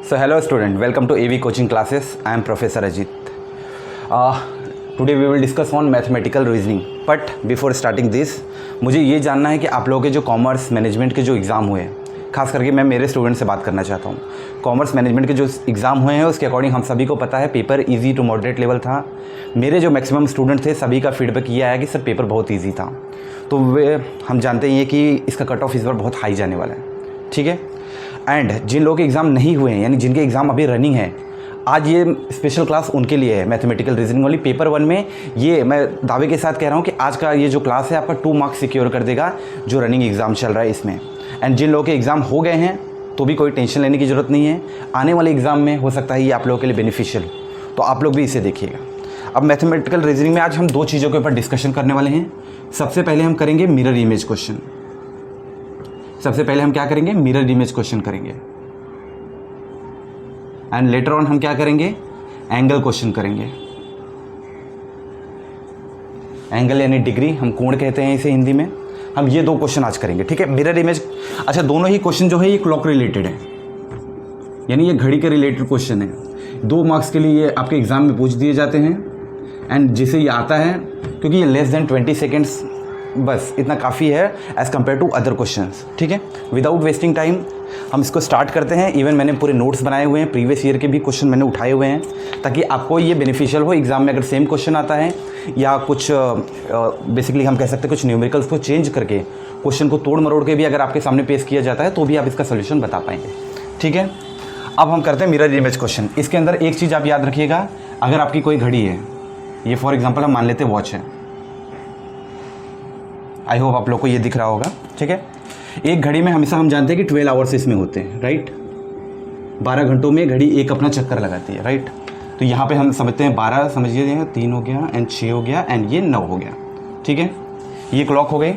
So hello student, welcome to AV coaching classes. I am Professor Ajit. Today we will discuss on mathematical reasoning. But before starting this, मुझे ये जानना है कि आप लोगों के जो कॉमर्स मैनेजमेंट के जो एग्ज़ाम हुए हैं, खास करके मैं मेरे स्टूडेंट से बात करना चाहता हूँ। कॉमर्स मैनेजमेंट के जो एग्ज़ाम हुए हैं उसके अकॉर्डिंग हम सभी को पता है paper easy to moderate level था। मेरे जो मैक्सिमम स्टूडेंट थे सभी का फीडबैक ये आया कि सर पेपर बहुत ईजी था। तो वे हम जानते हैं कि इसका कट ऑफ इस बार बहुत हाई जाने वाला है, ठीक है। एंड जिन लोगों के एग्ज़ाम नहीं हुए हैं, यानी जिनके एग्ज़ाम अभी रनिंग है, आज ये स्पेशल क्लास उनके लिए है। मैथमेटिकल रीजनिंग वाली पेपर 1 में ये मैं दावे के साथ कह रहा हूँ कि आज का ये जो क्लास है आपका 2 मार्क्स सिक्योर कर देगा जो रनिंग एग्ज़ाम चल रहा है इसमें। एंड जिन लोगों के एग्ज़ाम हो गए हैं तो भी कोई टेंशन लेने की ज़रूरत नहीं है। आने वाले एग्ज़ाम में हो सकता है ये आप लोगों के लिए बेनिफिशियल, तो आप लोग भी इसे देखिएगा। अब मैथमेटिकल रीजनिंग में आज हम 2 चीज़ों के ऊपर डिस्कशन करने वाले हैं। सबसे पहले हम करेंगे मिरर इमेज क्वेश्चन। सबसे पहले हम क्या करेंगे? मिरर इमेज क्वेश्चन करेंगे। एंड लेटर ऑन हम क्या करेंगे? एंगल क्वेश्चन करेंगे। एंगल यानी डिग्री, हम कोण कहते हैं इसे हिंदी में। हम ये 2 क्वेश्चन आज करेंगे, ठीक है। मिरर इमेज, अच्छा दोनों ही क्वेश्चन जो है ये क्लॉक रिलेटेड है, यानी ये घड़ी के रिलेटेड क्वेश्चन है। 2 मार्क्स के लिए ये आपके एग्जाम में पूछ दिए जाते हैं। एंड जिसे ये आता है, क्योंकि ये लेस देन 20 सेकेंड्स, बस इतना काफ़ी है as compare to other questions, ठीक है। विदाउट वेस्टिंग टाइम हम इसको स्टार्ट करते हैं। इवन मैंने पूरे नोट्स बनाए हुए हैं, प्रीवियस ईयर के भी क्वेश्चन मैंने उठाए हुए हैं, ताकि आपको ये बेनिफिशियल हो एग्जाम में। अगर सेम क्वेश्चन आता है या कुछ बेसिकली हम कह सकते हैं कुछ न्यूमेरिकल्स को चेंज करके क्वेश्चन को तोड़ मरोड़ के भी अगर आपके सामने पेश किया जाता है तो भी आप इसका सोल्यूशन बता पाएंगे, ठीक है। अब हम करते हैं मिरर इमेज क्वेश्चन। इसके अंदर एक चीज़ आप याद रखिएगा, अगर आपकी कोई घड़ी है, ये फॉर एग्जाम्पल हम मान लेते हैं वॉच है, आई होप आप लोग को ये दिख रहा होगा, ठीक है। एक घड़ी में हमेशा हम जानते हैं कि 12 आवर्स इसमें होते हैं, राइट। 12 घंटों में घड़ी एक अपना चक्कर लगाती है, राइट। तो यहाँ पे हम समझते हैं 12, समझिए 3 हो गया एंड 6 हो गया एंड ये 9 हो गया, ठीक है। ये क्लॉक हो गई।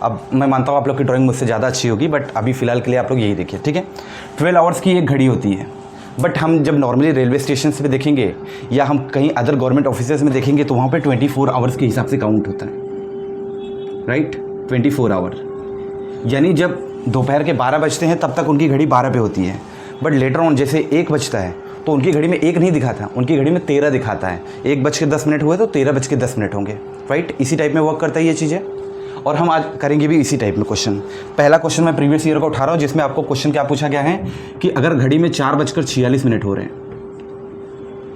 अब मैं मानता हूँ आप लोग की ड्राइंग मुझसे ज़्यादा अच्छी होगी, बट अभी फ़िलहाल के लिए आप लोग यही देखिए, ठीक है। 12 आवर्स की एक घड़ी होती है। बट हम जब नॉर्मली रेलवे स्टेशन पे देखेंगे या हम कहीं अदर गवर्नमेंट ऑफिसेज में देखेंगे तो वहाँ पे 24 आवर्स के हिसाब से काउंट होता है, राइट। 24 आवर, यानी जब दोपहर के 12 बजते हैं तब तक उनकी घड़ी 12 पे होती है। बट लेटर ऑन जैसे 1 बजता है तो उनकी घड़ी में 1 नहीं दिखाता, उनकी घड़ी में 13 दिखाता है। 1:10 हुए तो 13:10 होंगे, राइट। इसी टाइप में वर्क करता है ये चीज़ें, और हम आज करेंगे भी इसी टाइप में क्वेश्चन। पहला क्वेश्चन मैं प्रीवियस ईयर का उठा रहा हूँ, जिसमें आपको क्वेश्चन क्या पूछा गया है कि अगर घड़ी में 4:46 हो रहे हैं,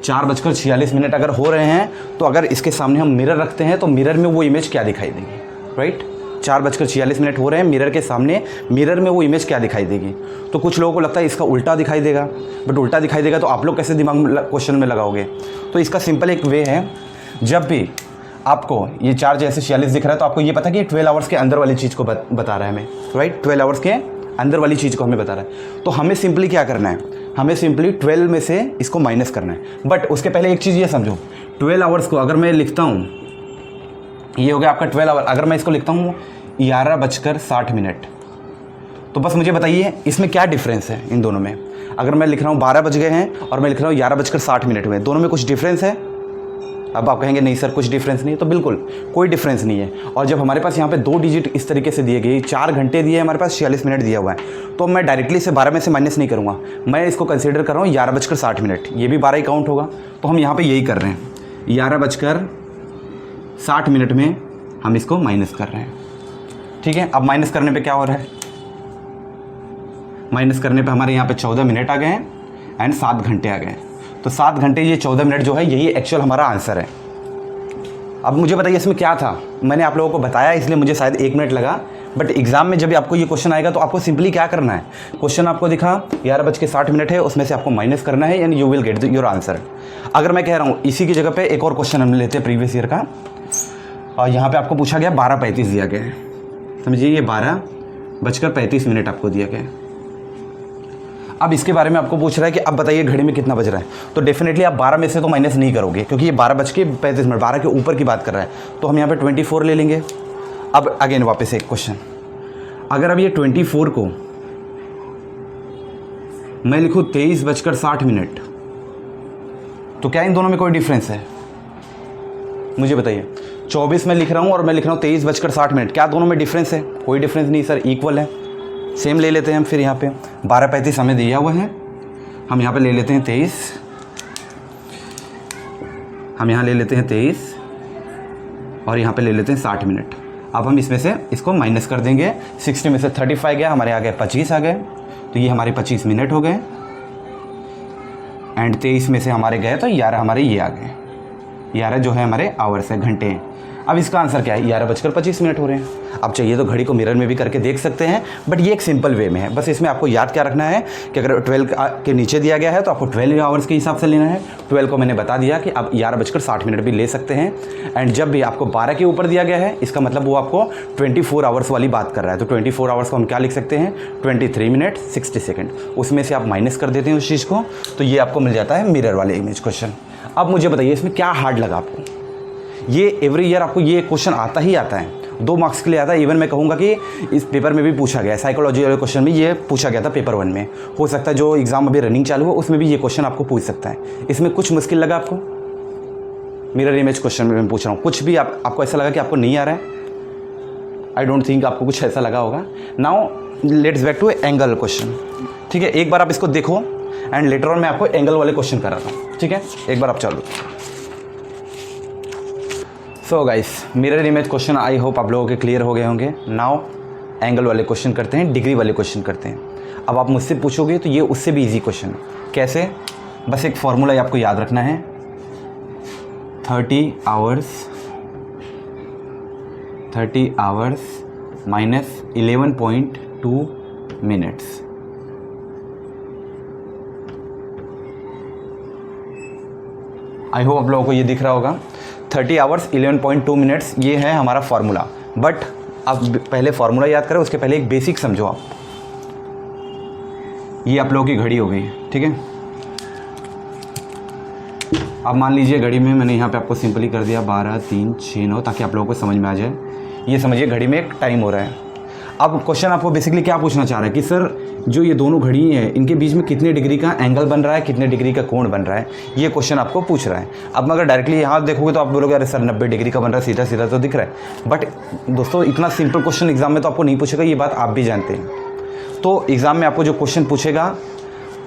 4:46 अगर हो रहे हैं, तो अगर इसके सामने हम मिरर रखते हैं तो मिरर में वो इमेज क्या दिखाई देगी, राइट। 4:46 हो रहे हैं, मिरर के सामने, मिरर में वो इमेज क्या दिखाई देगी। तो कुछ लोगों को लगता है इसका उल्टा दिखाई देगा, बट उल्टा दिखाई देगा तो आप लोग कैसे दिमाग में क्वेश्चन में लगाओगे। तो इसका सिंपल एक वे है, जब भी आपको ये 4 जैसे 46 दिख रहा है तो आपको ये पता कि 12 आवर्स के अंदर वाली चीज़ को बता रहा है हमें, राइट। 12 आवर्स के अंदर वाली चीज़ को हमें बता रहा है। तो हमें सिंपली क्या करना है, हमें सिंपली 12 में से इसको माइनस करना है। बट उसके पहले एक चीज़ ये समझो, 12 आवर्स को अगर मैं लिखता हूँ, ये हो गया आपका 12 आवर, अगर मैं इसको लिखता हूँ 11:60, तो बस मुझे बताइए इसमें क्या डिफरेंस है इन दोनों में। अगर मैं लिख रहा हूँ 12 बज गए हैं और मैं लिख रहा हूँ 11:60 हुए, दोनों में कुछ डिफरेंस है? अब आप कहेंगे नहीं सर कुछ डिफरेंस नहीं है, तो बिल्कुल कोई डिफरेंस नहीं है। और जब हमारे पास यहाँ पे 2 डिजिट इस तरीके से दिए गए, 4 घंटे दिए, हमारे पास 46 मिनट दिया हुआ है, तो मैं डायरेक्टली से 12 में से माइनस नहीं करूँगा, मैं इसको कंसिडर कर रहा हूँ 11:60, ये भी 12 ही काउंट होगा। तो हम यहाँ पर यही कर रहे हैं, 11:60 में हम इसको माइनस कर रहे हैं, ठीक है। अब माइनस करने पे क्या हो रहा है, माइनस करने पे हमारे यहाँ पे 14 मिनट आ गए हैं एंड 7 घंटे आ गए हैं। तो 7 घंटे ये 14 मिनट जो है यही एक्चुअल हमारा आंसर है। अब मुझे बताइए इसमें क्या था, मैंने आप लोगों को बताया इसलिए मुझे शायद 1 मिनट लगा, बट एग्जाम में जब आपको ये क्वेश्चन आएगा तो आपको सिंपली क्या करना है, क्वेश्चन आपको दिखा 11:60 है, उसमें से आपको माइनस करना है and you will get your answer. अगर मैं कह रहा हूँ इसी की जगह पे एक और क्वेश्चन हम लेते हैं प्रीवियस ईयर का, और यहाँ पे आपको पूछा गया 12:35 दिया गया है, समझिए ये 12:35 आपको दिया गया है। अब इसके बारे में आपको पूछ रहा है कि अब बताइए घड़ी में कितना बज रहा है, तो डेफिनेटली आप 12 में से तो माइनस नहीं करोगे, क्योंकि ये 12:35, 12 के ऊपर की बात कर रहा है, तो हम यहाँ पे 24 ले लेंगे। अब अगेन वापस एक क्वेश्चन, अगर अब ये 24 को मैं लिखूँ 23:60, तो क्या इन दोनों में कोई डिफरेंस है? मुझे बताइए, 24 में लिख रहा हूँ और मैं लिख रहा हूँ 23:60, क्या दोनों में डिफरेंस है? कोई डिफरेंस नहीं सर, इक्वल है। सेम ले लेते हैं हम फिर यहाँ पे 12:35 हमें दिया हुआ है हम यहाँ पे ले लेते हैं 23, हम यहाँ ले लेते हैं 23 और यहाँ पे ले लेते हैं 60 मिनट। अब हम इसमें से इसको माइनस कर देंगे। 60 में से 35 गया, हमारे आ गए 25 आ गए, तो ये हमारे 25 मिनट हो गए। एंड 23 में से हमारे गए तो 11 हमारे ये आ गए। 11 जो है हमारे आवर्स है, घंटे हैं। अब इसका आंसर क्या है, 11:25 हो रहे हैं। अब चाहिए तो घड़ी को मिरर में भी करके देख सकते हैं, बट ये एक सिंपल वे में है। बस इसमें आपको याद क्या रखना है कि अगर 12 के नीचे दिया गया है तो आपको 12 आवर्स के हिसाब से लेना है। 12 को मैंने बता दिया कि आप 11:60 भी ले सकते हैं। एंड जब भी आपको 12 के ऊपर दिया गया है, इसका मतलब वो आपको 24 आवर्स वाली बात कर रहा है। तो 24 आवर्स को हम क्या लिख सकते हैं, 23 मिनट 60 सेकेंड। उसमें से आप माइनस कर देते हैं उस चीज़ को, तो ये आपको मिल जाता है मिरर वाले इमेज क्वेश्चन। अब मुझे बताइए इसमें क्या हार्ड लगा आपको। ये एवरी ईयर आपको ये क्वेश्चन आता ही आता है, 2 मार्क्स के लिए आता है। इवन मैं कहूँगा कि इस पेपर में भी पूछा गया है, साइकोलॉजी वाले क्वेश्चन में ये पूछा गया था पेपर 1 में। हो सकता है जो एग्ज़ाम अभी रनिंग चालू हो उसमें भी ये क्वेश्चन आपको पूछ सकता है। इसमें कुछ मुश्किल लगा आपको? मिरर इमेज क्वेश्चन में मैं पूछ रहा हूँ, कुछ भी आपको ऐसा लगा कि आपको नहीं आ रहा है? आई डोंट थिंक आपको कुछ ऐसा लगा होगा। Now let's back to angle question. ठीक है, एक बार आप इसको देखो एंड लेटर ऑन मैं आपको एंगल वाले क्वेश्चन कराता हूँ। ठीक है, एक बार आप चलो। So guys, mirror image question I hope आप लोगों के क्लियर हो गए होंगे। नाउ एंगल वाले क्वेश्चन करते हैं, डिग्री वाले क्वेश्चन करते हैं। अब आप मुझसे पूछोगे तो ये उससे भी इजी क्वेश्चन है। कैसे? बस एक फॉर्मूला आपको याद रखना है, 30 hours minus 11.2 minutes. I hope आप लोगों को ये दिख रहा होगा। 30 आवर्स 11.2 मिनट्स, ये है हमारा फार्मूला। बट अब पहले फार्मूला याद करें, उसके पहले एक बेसिक समझो आप। ये आप लोगों की घड़ी हो गई, ठीक है। अब मान लीजिए घड़ी में मैंने यहाँ पे आपको सिंपली कर दिया 12, 3, 6, 9, ताकि आप लोगों को समझ में आ जाए। ये समझिए घड़ी में एक टाइम हो रहा है। अब क्वेश्चन आपको बेसिकली क्या पूछना चाह रहा है कि सर जो ये दोनों घड़ी हैं इनके बीच में कितने डिग्री का एंगल बन रहा है, कितने डिग्री का कोण बन रहा है, ये क्वेश्चन आपको पूछ रहा है। अब अगर डायरेक्टली यहाँ देखोगे तो आप बोलोगे अरे सर 90 डिग्री का बन रहा है, सीधा सीधा तो दिख रहा है। बट दोस्तों इतना सिंपल क्वेश्चन एग्जाम में तो आपको नहीं पूछेगा, ये बात आप भी जानते हैं। तो एग्ज़ाम में आपको जो क्वेश्चन पूछेगा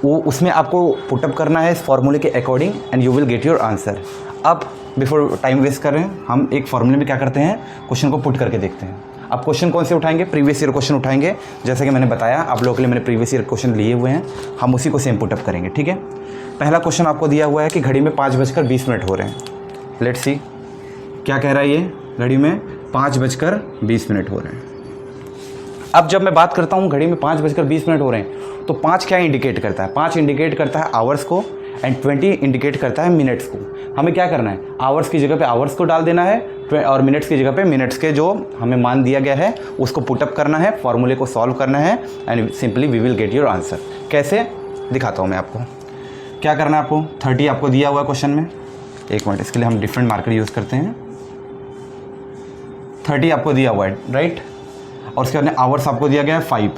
वो उसमें आपको पुटअप करना है इस फॉर्मूले के according and you will get your answer. अब बिफोर टाइम वेस्ट करें, हम एक फॉर्मूले में क्या करते हैं, क्वेश्चन को पुट करके देखते हैं। अब क्वेश्चन कौन से उठाएंगे, प्रीवियस ईयर क्वेश्चन उठाएंगे। जैसे कि मैंने बताया आप लोगों के लिए मैंने प्रीवियस ईयर क्वेश्चन लिए हुए हैं, हम उसी को सेम पुटअप करेंगे। ठीक है, पहला क्वेश्चन आपको दिया हुआ है कि घड़ी में 5:20 हो रहे हैं। लेट्स सी क्या कह रहा है ये, घड़ी में 5:20 हो रहे हैं। अब जब मैं बात करता हूँ घड़ी में 5:20 हो रहे हैं, तो 5 क्या इंडिकेट करता है, 5 इंडिकेट करता है आवर्स को एंड 20 इंडिकेट करता है मिनट्स को। हमें क्या करना है, आवर्स की जगह पे आवर्स को डाल देना है और मिनट्स की जगह पे मिनट्स के जो हमें मान दिया गया है उसको पुटअप करना है, फॉर्मूले को सॉल्व करना है and simply we will get your answer. कैसे दिखाता हूँ मैं आपको। क्या करना है आपको, 30 आपको दिया हुआ है क्वेश्चन में। एक मिनट, इसके लिए हम डिफरेंट मार्कर यूज़ करते हैं। 30 आपको दिया हुआ है, राइट, और उसके बाद आवर्स आपको दिया गया है 5।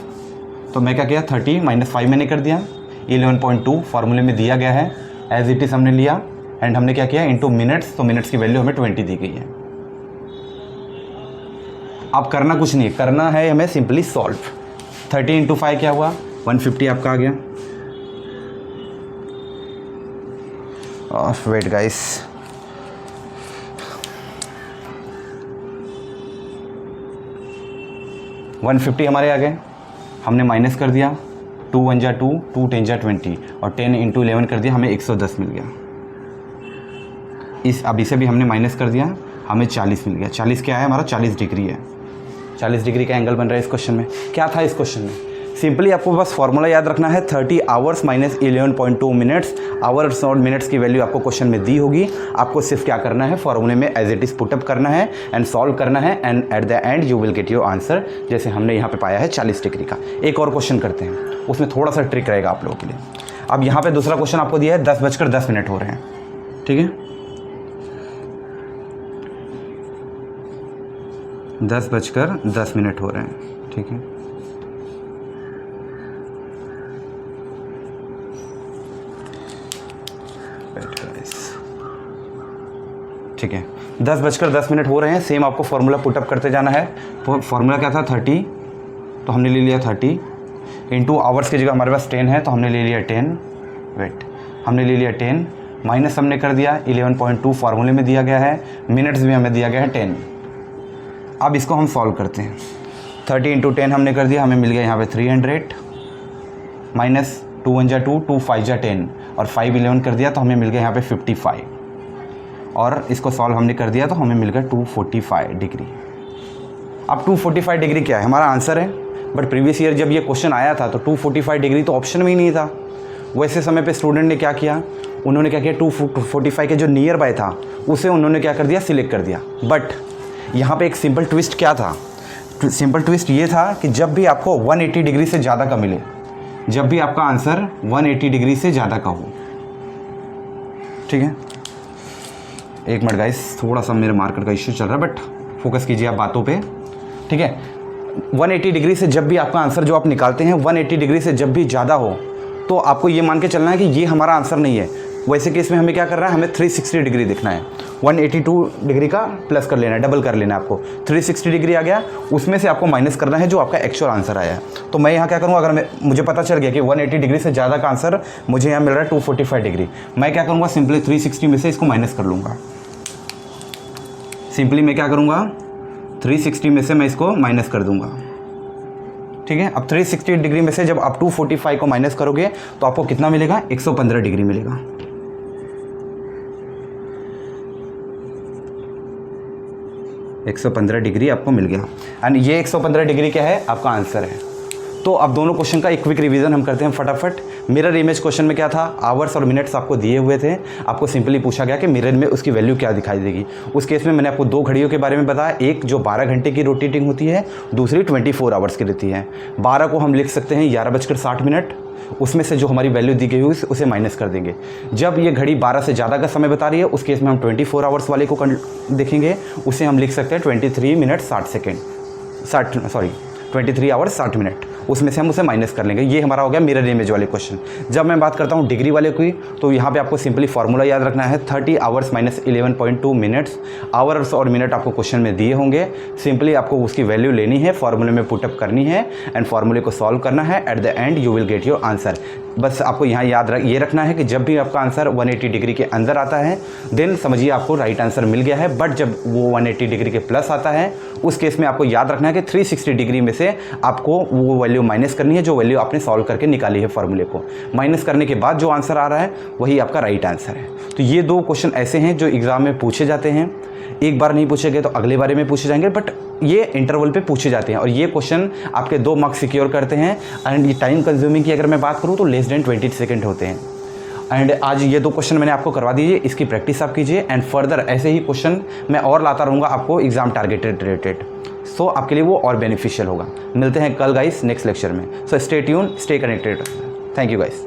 तो मैं क्या किया, 30 - 5 मैंने कर दिया, 11.2 फार्मूले में दिया गया है, एज इट इज़ हमने लिया एंड हमने क्या किया इनटू मिनट्स। तो मिनट्स की वैल्यू हमें 20 दी गई है। अब करना कुछ नहीं, करना है हमें सिंपली सॉल्व। 30 × 5 क्या हुआ, 150 आपका आ गया। वेट गाइस, $150 हमारे आ गए, हमने माइनस कर दिया, 2 × 1 = 2, 2 × 10 = 20 और 10 × 11 कर दिया, हमें 110 मिल गया। अब इसे भी हमने माइनस कर दिया, हमें 40 मिल गया। 40 क्या है हमारा, 40 डिग्री है। 40 डिग्री का एंगल बन रहा है इस क्वेश्चन में। क्या था इस क्वेश्चन में, सिंपली आपको बस फॉर्मूला याद रखना है, 30 आवर्स माइनस 11.2 मिनट्स। आवर्स और मिनट्स की वैल्यू आपको क्वेश्चन में दी होगी, आपको सिर्फ क्या करना है, फॉर्मूले में एज इट इज़ पुटअप करना है एंड सॉल्व करना है and at the end you will get your answer. जैसे हमने यहाँ पे पाया है 40 डिग्री का। एक और क्वेश्चन करते हैं, उसमें थोड़ा सा ट्रिक रहेगा आप लोगों के लिए। अब यहाँ पर दूसरा क्वेश्चन आपको दिया है, 10:10 हो रहे हैं, ठीक है, 10:10 हो रहे हैं, ठीक है। ठीक है, 10:10 हो रहे हैं। सेम आपको फॉर्मूला पुटअप करते जाना है। फॉर्मूला क्या था, 30, तो हमने ले लिया 30 इंटू आवर्स की जगह हमारे पास 10 है तो हमने ले लिया 10 वेट, हमने ले लिया 10, माइनस हमने कर दिया 11.2 फार्मूले में दिया गया है, मिनट्स भी हमें दिया गया है 10। अब इसको हम सॉल्व करते हैं। 30 × 10 हमने कर दिया, हमें मिल गया यहाँ पे 300 माइनस 2 1 जा 2, 2 5 जा 10 और 5 11 कर दिया तो हमें मिल गया यहाँ पे 55 और इसको सॉल्व हमने कर दिया तो हमें मिल गया 245 डिग्री। अब 245 डिग्री क्या है, हमारा आंसर है। बट प्रीवियस ईयर जब ये क्वेश्चन आया था तो 245 डिग्री तो ऑप्शन में ही नहीं था। वैसे समय पे स्टूडेंट ने क्या किया, उन्होंने क्या किया 245 के जो नियर बाय था उसे उन्होंने क्या कर दिया, सिलेक्ट कर दिया। बट यहाँ पे एक सिंपल ट्विस्ट क्या था, सिंपल ट्विस्ट ये था कि जब भी आपको 180 डिग्री से ज़्यादा का मिले, जब भी आपका आंसर 180 डिग्री से ज़्यादा का हो, ठीक है। एक मिनट गाइस, थोड़ा सा मेरे मार्कर का इश्यू चल रहा है बट फोकस कीजिए आप बातों पे, ठीक है। 180 डिग्री से जब भी आपका आंसर जो आप निकालते हैं 180 डिग्री से जब भी ज़्यादा हो तो आपको ये मान के चलना है कि ये हमारा आंसर नहीं है। वैसे केस में हमें क्या करना है, हमें 360 डिग्री देखना है। 182 डिग्री का प्लस कर लेना है, डबल कर लेना है आपको। 360 डिग्री आ गया, उसमें से आपको माइनस करना है जो आपका एक्चुअल आंसर आया है। तो मैं यहाँ क्या करूँगा, अगर मुझे पता चल गया कि 180 डिग्री से ज़्यादा का आंसर मुझे यहाँ मिल रहा है 245 डिग्री, मैं क्या करूँगा, सिंपली 360 में से इसको माइनस कर लूँगा। सिंपली मैं क्या करूँगा, 360 में से मैं इसको माइनस कर दूँगा, ठीक है। अब 360 डिग्री में से जब आप 245 को माइनस करोगे तो आपको कितना मिलेगा, 115 डिग्री मिलेगा। एक 115 डिग्री आपको मिल गया एंड ये 115 डिग्री क्या है, आपका आंसर है। तो अब दोनों क्वेश्चन का एक क्विक रिवीजन हम करते हैं फटाफट। मिरर इमेज क्वेश्चन में क्या था, आवर्स और मिनट्स आपको दिए हुए थे, आपको सिंपली पूछा गया कि मिरर में उसकी वैल्यू क्या दिखाई देगी। उस केस में मैंने आपको 2 घड़ियों के बारे में बताया, एक जो 12 घंटे की रोटेटिंग होती है, दूसरी 24 आवर्स की रहती है। 12 को हम लिख सकते हैं 11:60, उसमें से जो हमारी वैल्यू दी गई हुई उसे माइनस कर देंगे। जब ये घड़ी 12 से ज़्यादा का समय बता रही है उस केस में हम 24 आवर्स वाले को देखेंगे, उसे हम लिख सकते हैं 23 मिनट 60 सेकेंड, 23 आवर्स 60 मिनट, उसमें से हम उसे माइनस कर लेंगे। ये हमारा हो गया मिरर इमेज वाले क्वेश्चन। जब मैं बात करता हूँ डिग्री वाले की, तो यहाँ पे आपको सिंपली फार्मूला याद रखना है, 30 आवर्स माइनस 11.2 मिनट्स। आवर्स और मिनट आपको क्वेश्चन में दिए होंगे, सिंपली आपको उसकी वैल्यू लेनी है, फार्मूले में पुटअप करनी है एंड फार्मूले को सॉल्व करना है। At the end you will get your answer. बस आपको यहाँ ये रखना है कि जब भी आपका आंसर 180 डिग्री के अंदर आता है देन समझिए आपको राइट आंसर मिल गया है। बट जब वो 180 डिग्री के प्लस आता है उस केस में आपको याद रखना है कि 360 डिग्री में से आपको वो वैल्यू माइनस करनी है जो वैल्यू आपने सॉल्व करके निकाली है। फार्मूले को माइनस करने के बाद जो आंसर आ रहा है वही आपका राइट आंसर है। तो ये 2 क्वेश्चन ऐसे हैं जो एग्जाम में पूछे जाते हैं। एक बार नहीं पूछे गए तो अगले बारे में पूछे जाएंगे, बट ये इंटरवल पे पूछे जाते हैं और ये क्वेश्चन आपके 2 मार्क्स सिक्योर करते हैं। एंड ये टाइम कंज्यूमिंग की अगर मैं बात करूँ तो लेस देन 20 सेकेंड होते हैं। एंड आज ये 2 क्वेश्चन मैंने आपको करवा दीजिए, इसकी प्रैक्टिस आप कीजिए एंड फर्दर ऐसे ही क्वेश्चन मैं और लाता रहूँगा आपको एग्जाम टारगेटेड रिलेटेड, सो आपके लिए वो और बेनिफिशियल होगा। मिलते हैं कल गाइस नेक्स्ट लेक्चर में। So stay tune, stay connected. Thank you guys.